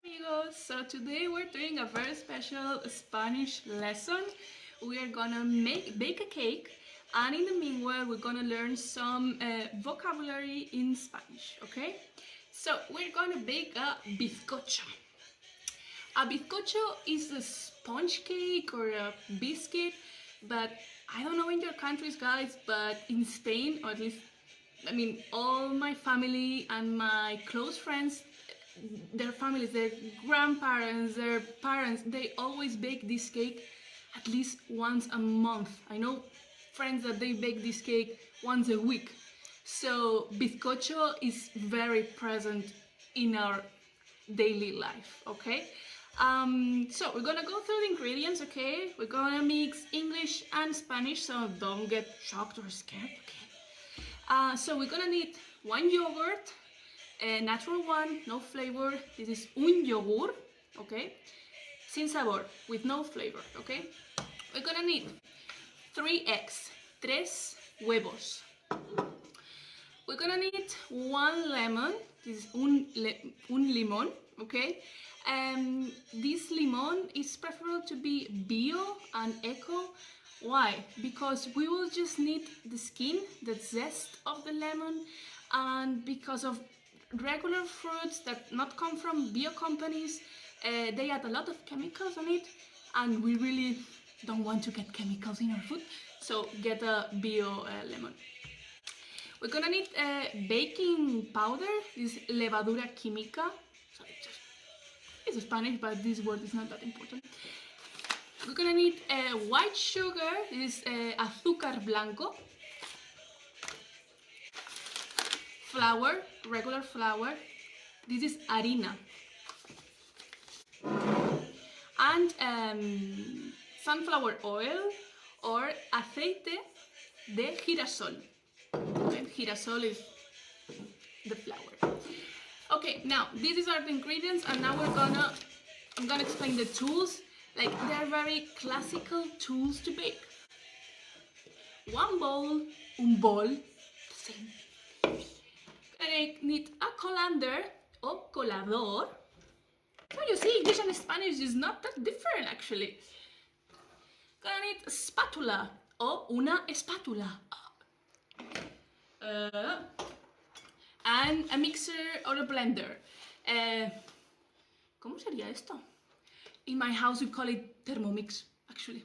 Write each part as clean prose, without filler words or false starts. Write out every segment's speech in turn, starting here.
Amigos, so today we're doing a very special Spanish lesson. We are gonna bake a cake, and in the meanwhile we're gonna learn some vocabulary in Spanish, okay? So we're gonna bake a bizcocho. A bizcocho is a sponge cake or a biscuit, but I don't know in your countries, guys, but in Spain, or at least, I mean, all my family and my close friends, their families, their grandparents, their parents, they always bake this cake at least once a month. I know friends that they bake this cake once a week. So bizcocho is very present in our daily life, okay? So we're gonna go through the ingredients, okay? We're gonna mix English and Spanish, so don't get shocked or scared, okay? So we're gonna need one yogurt, a natural one, no flavor. This is un yogur, okay? Sin sabor, with no flavor, okay? We're gonna need 3 eggs, 3 huevos. We're gonna need 1 lemon. This is un limón, okay? This limon is preferable to be bio and eco. Why? Because we will just need the skin, the zest of the lemon, and because of regular fruits that not come from bio companies, they add a lot of chemicals on it, and we really don't want to get chemicals in our food, so get a bio lemon. We're gonna need baking powder. This is Levadura química. So it's Spanish, but this word is not that important. We're gonna need white sugar. This is Azúcar blanco. Flour, regular flour. This is harina. And sunflower oil or aceite de girasol. Okay, girasol is the flour. Okay, now these are the ingredients, and now I'm gonna explain the tools. Like, they're very classical tools to bake. One bowl, un bol, same. I need a colander or colador. So you see, English and Spanish is not that different actually. Gonna need a spatula or una espátula. And a mixer or a blender. ¿Cómo sería esto? In my house we call it Thermomix, actually.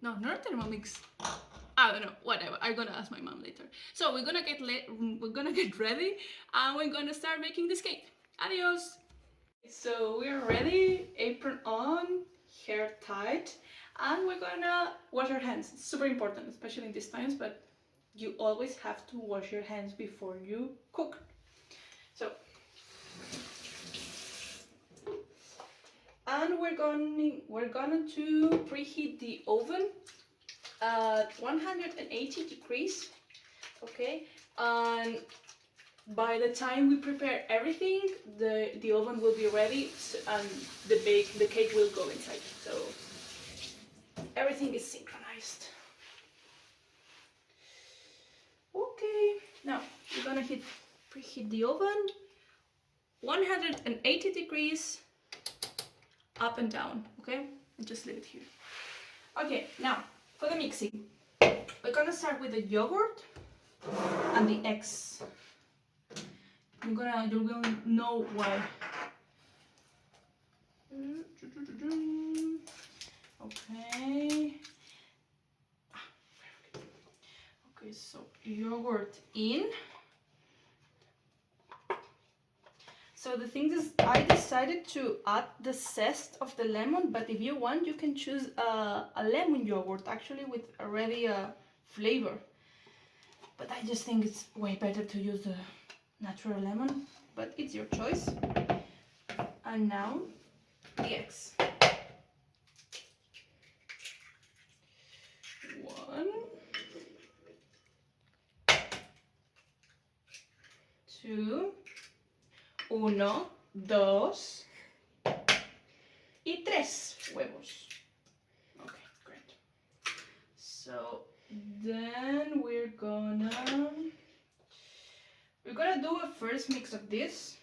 No, not Thermomix. I don't know, whatever. I'm gonna ask my mom later. So we're gonna get ready, and we're gonna start making this cake. Adios. So we're ready. Apron on, hair tied, and we're gonna wash our hands. It's super important, especially in these times. But you always have to wash your hands before you cook. So, and we're going to preheat the oven at 180 degrees, okay? And by the time we prepare everything, the oven will be ready, and the cake will go inside. So everything is synchronized. Okay, now we're gonna preheat the oven 180 degrees up and down, okay? And just leave it here. Okay, now for the mixing, we're gonna start with the yogurt and the eggs. You're gonna know why. Okay. Okay, so yogurt in. So the thing is, I decided to add the zest of the lemon, but if you want, you can choose a lemon yogurt, actually, with already a flavor. But I just think it's way better to use the natural lemon, but it's your choice. And now, the eggs. 1, 2, 1, 2 y 3 huevos. Okay, great. So then we're gonna do a first mix of this.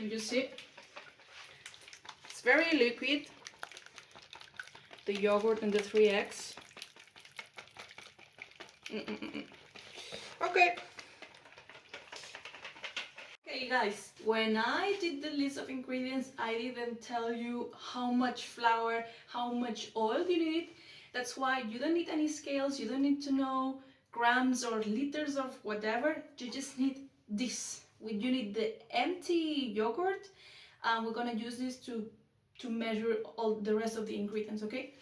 Can you see? It's very liquid. The yogurt and the 3 eggs. Okay. Okay guys, when I did the list of ingredients, I didn't tell you how much flour, how much oil you need. That's why you don't need any scales, you don't need to know grams or liters of whatever. You just need this. You need the empty yogurt, and we're gonna use this to measure all the rest of the ingredients, okay?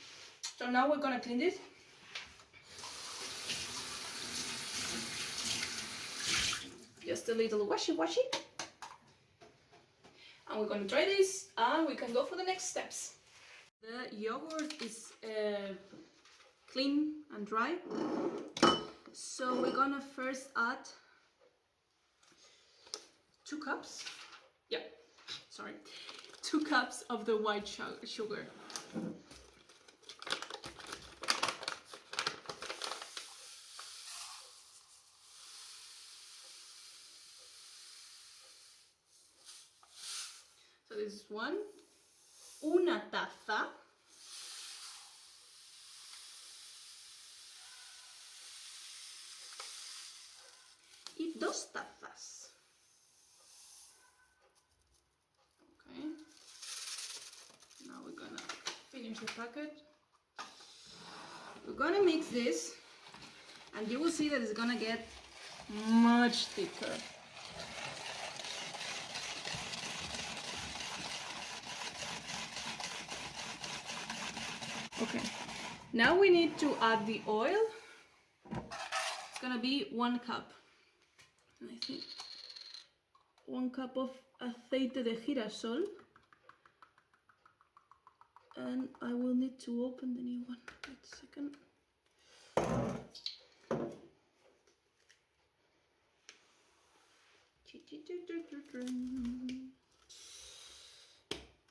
So now we're gonna clean this. Just a little washy. And we're gonna try this and we can go for the next steps. The yogurt is clean and dry. So we're gonna first add 2 cups. Yeah, sorry. 2 cups of the white sugar. So this is una taza. Y 2 tazas. Okay. Now we're gonna finish the packet. We're gonna mix this, and you will see that it's gonna get much thicker. Okay, now we need to add the oil. It's gonna be 1 cup. I think 1 cup of aceite de girasol. And I will need to open the new one. Wait a second.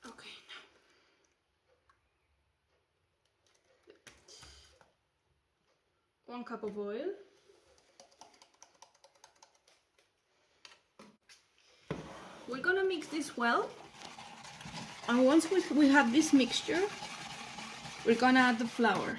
Okay, now. One cup of oil. We're gonna mix this well. And once we have this mixture, we're gonna add the flour.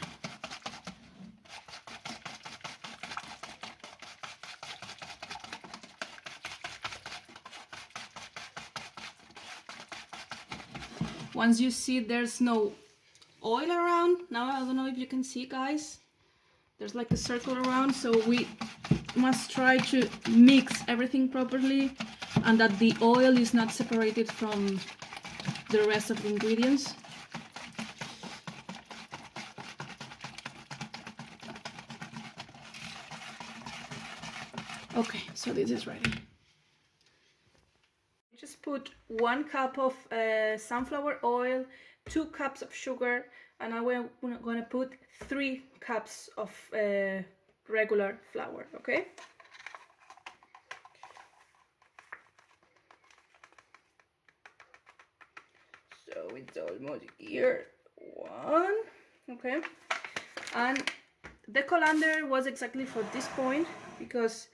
Once you see there's no oil around, now I don't know if you can see, guys, there's like a circle around, so we must try to mix everything properly and that the oil is not separated from the rest of the ingredients. Okay, so this is ready. Just put 1 cup of sunflower oil, 2 cups of sugar, and I'm gonna put 3 cups of regular flour, okay? So it's almost here. 1, okay? And the colander was exactly for this point, because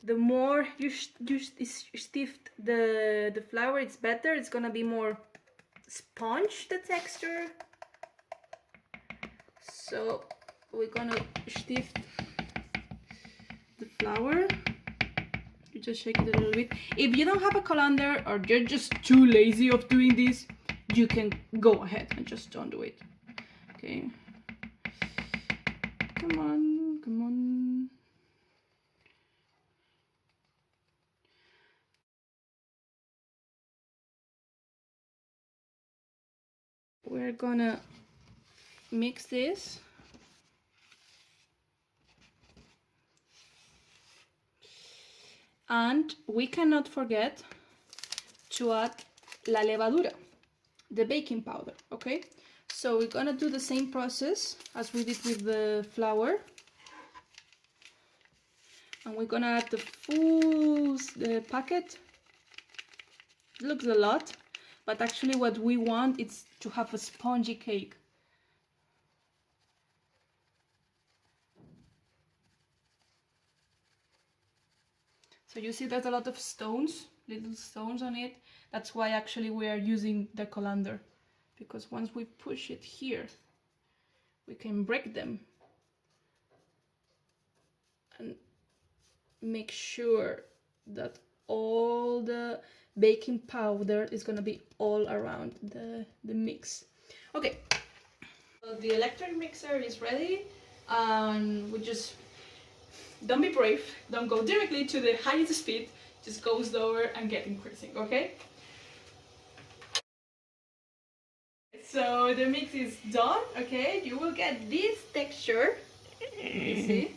the more you stiff the flour, it's better. It's gonna be more sponge, the texture. So we're gonna stiff the flour. You just shake it a little bit. If you don't have a colander or you're just too lazy of doing this, you can go ahead and just don't do it. Okay. Come on, come on. We're gonna mix this. And we cannot forget to add la levadura, the baking powder, okay? So we're gonna do the same process as we did with the flour. And we're gonna add the full packet. It looks a lot, but actually what we want is to have a spongy cake. So you see there's a lot of stones, little stones on it. That's why actually we are using the colander, because once we push it here, we can break them and make sure that all the baking powder is gonna be all around the mix. Okay, so the electric mixer is ready, and we just don't be brave, don't go directly to the highest speed, just go slower and get increasing, okay? So the mix is done, okay? You will get this texture, you see?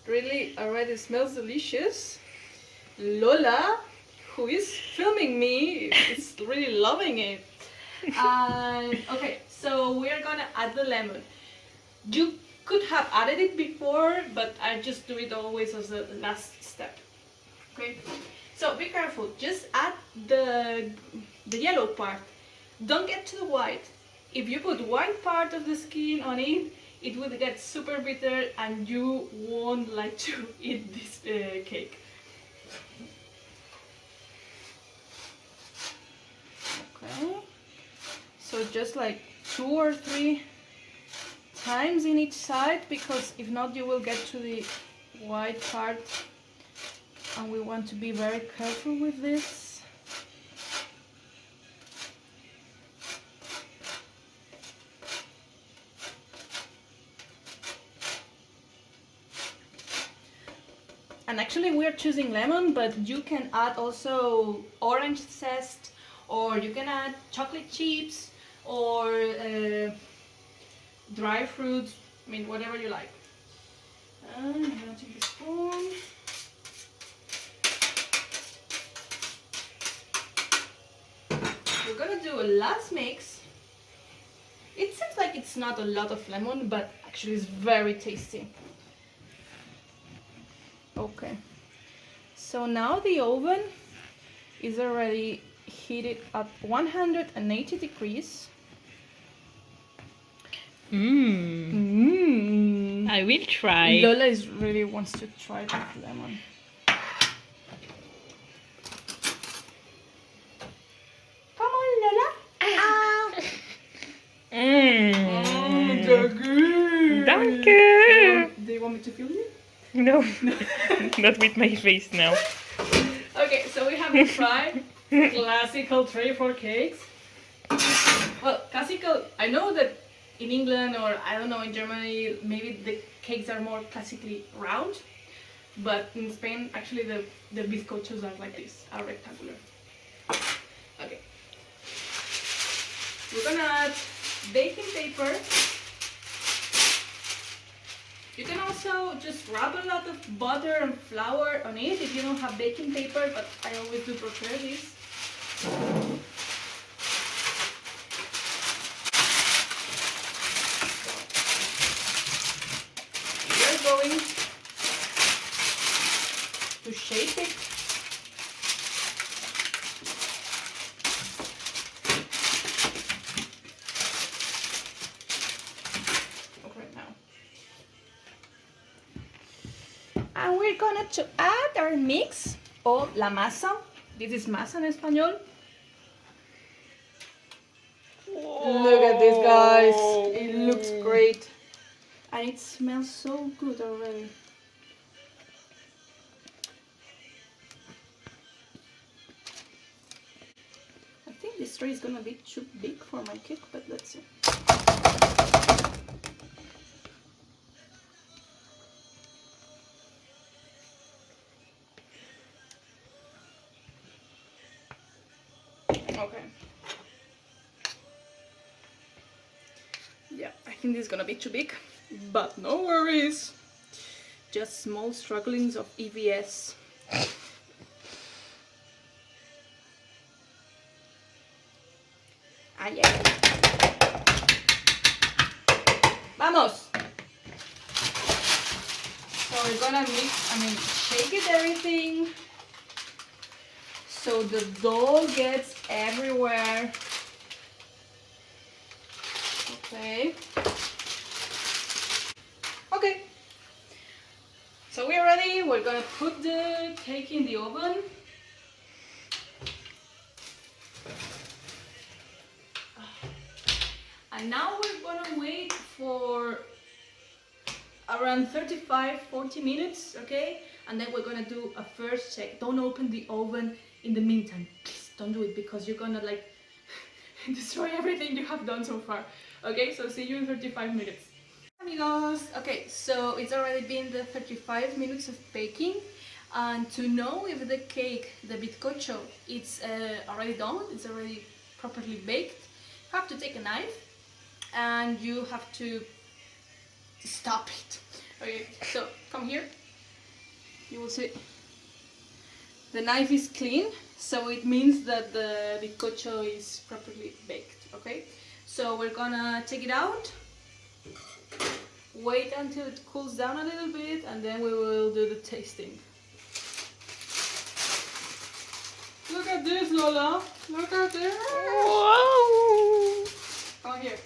Really already smells delicious. Lola, who is filming me, is really loving it. Okay, so we are gonna add the lemon. You could have added it before, but I just do it always as the last step. Okay, so be careful. Just add the yellow part. Don't get to the white. If you put white part of the skin on it, it will get super bitter and you won't like to eat this cake. Okay, so just like 2 or 3 times in each side, because if not you will get to the white part, and we want to be very careful with this. And actually we are choosing lemon, but you can add also orange zest, or you can add chocolate chips, or dry fruits, I mean whatever you like. And I'm gonna take the spoon. We're gonna do a last mix. It seems like it's not a lot of lemon, but actually it's very tasty. Okay, so now the oven is already heated at 180 degrees. I will try. Lola really wants to try the lemon. Come on, Lola. Yogur. Danke. Do you want me to film you? No, not with my face now. Okay, so we have the fried classical tray for cakes. Well, classical, I know that in England, or I don't know, in Germany, maybe the cakes are more classically round, but in Spain, actually the bizcochos are like this, are rectangular. Okay. We're gonna add baking paper. You can also just rub a lot of butter and flour on it if you don't have baking paper, but I always do prefer this. We are going to shape it. And we're gonna to add our mix, or la masa. This is masa en español. Whoa. Look at this, guys. It looks great. And it smells so good already. I think this tray is gonna be too big for my cake, but let's see. Okay. Yeah, I think this is gonna be too big, but no worries. Just small strugglings of EVS. Ah, yeah. Vamos! So we're gonna shake it everything, so the dough gets everywhere. Okay. Okay. So we're ready. We're gonna put the cake in the oven. And now we're gonna wait for around 35-40 minutes, okay? And then we're gonna do a first check. Don't open the oven in the meantime. Please don't do it, because you're gonna like destroy everything you have done so far. Okay, so see you in 35 minutes. Amigos, okay, so it's already been the 35 minutes of baking. And to know if the cake, the bizcocho, it's already done, it's already properly baked, you have to take a knife and you have to stop it. Okay, so come here. You will see the knife is clean, so it means that the bizcocho is properly baked. Okay, so we're gonna take it out, wait until it cools down a little bit, and then we will do the tasting. Look at this, Lola. Look at this. Wow. Come here.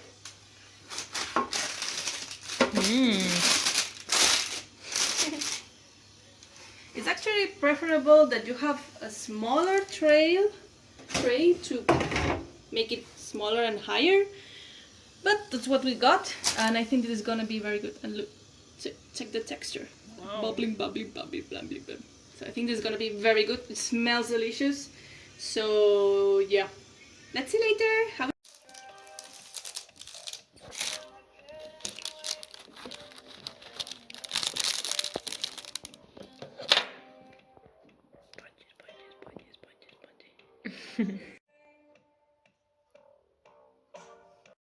It's actually preferable that you have a smaller tray to make it smaller and higher. But that's what we got, and I think this is gonna be very good. And look, check the texture. Wow. Bubbling, bubbling, bubbling, bubbling, bubbling. So I think this is gonna be very good. It smells delicious. So yeah, let's see later. Have